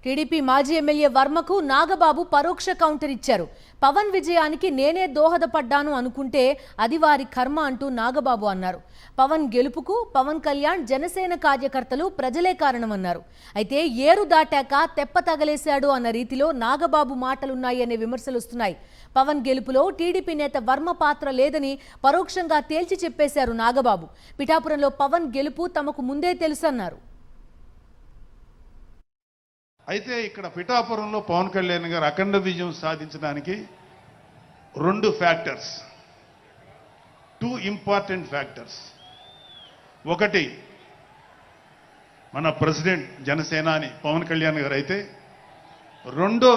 TDP మాజీ MLA వర్మకు Nagababu పరోక్ష counter ఇచ్చారు. పవన్ విజయానికి నేనే దోహదపడ్డాను అనుకుంటే అది వారి కర్మ అంటూ నాగబాబు అన్నారు. పవన్ గెలుపుకు పవన్ కళ్యాణ్ జనసేన కార్యకర్తలు ప్రజలే కారణమన్నారు. అయితే ఏరు దాటాక తెప్ప తగలేశాడు అన్న రీతిలో నాగబాబు మాటలున్నాయి అనే విమర్శలు వస్తున్నాయి. పవన్ గెలుపులో టీడీపీ నేత వర్మ పాత్ర లేదని పరోక్షంగా తేల్చి చెప్పేశారు నాగబాబు. పిఠాపురంలో పవన్ గెలుపు తమకు ముందే తెలుసన్నారు. అయితే ఇక్కడ పిఠాపురంలో పవన్ కళ్యాణ్ గారు అఖండ విజయం సాధించడానికి రెండు ఫ్యాక్టర్స్, టూ ఇంపార్టెంట్ ఫ్యాక్టర్స్. ఒకటి మన ప్రెసిడెంట్ జనసేనాని పవన్ కళ్యాణ్ గారు అయితే, రెండో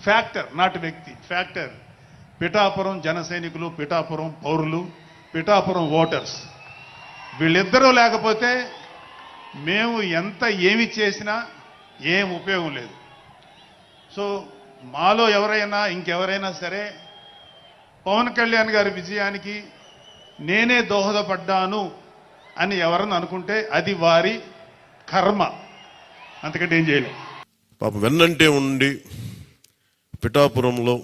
ఫ్యాక్టర్, నాటి వ్యక్తి ఫ్యాక్టర్ పిఠాపురం జన సైనికులు, పిఠాపురం పౌరులు, పిఠాపురం ఓటర్స్. వీళ్ళిద్దరూ లేకపోతే మేము ఎంత ఏమి చేసినా ఏం ఉపయోగం లేదు. సో మాలో ఎవరైనా ఇంకెవరైనా సరే పవన్ కళ్యాణ్ గారి విజయానికి నేనే దోహదపడ్డాను అని ఎవరన్నా అనుకుంటే అది వారి కర్మ, అంతకంటే ఏం చేయలేదు. పాపం వెన్నంటే ఉండి పిఠాపురంలో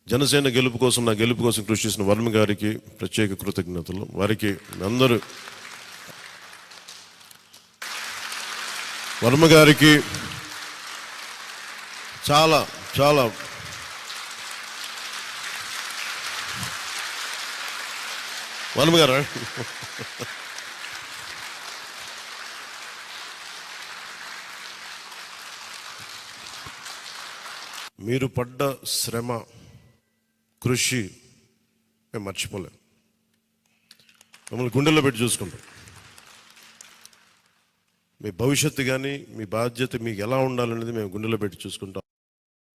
జనసేన గెలుపు కోసం, నా గెలుపు కోసం కృషి చేసిన వర్మ గారికి ప్రత్యేక కృతజ్ఞతలు. వారికి అందరూ, వర్మ గారికి చాలా చాలా వర్మ గారు మీరు పడ్డ శ్రమ, కృషి మేము మర్చిపోలేం. మమ్మల్ని గుండెల్లో పెట్టి చూసుకుంటాం. మీ భవిష్యత్తు కానీ మీ బాధ్యత మీకు ఎలా ఉండాలనేది మేము గుండెలో పెట్టి చూసుకుంటాం.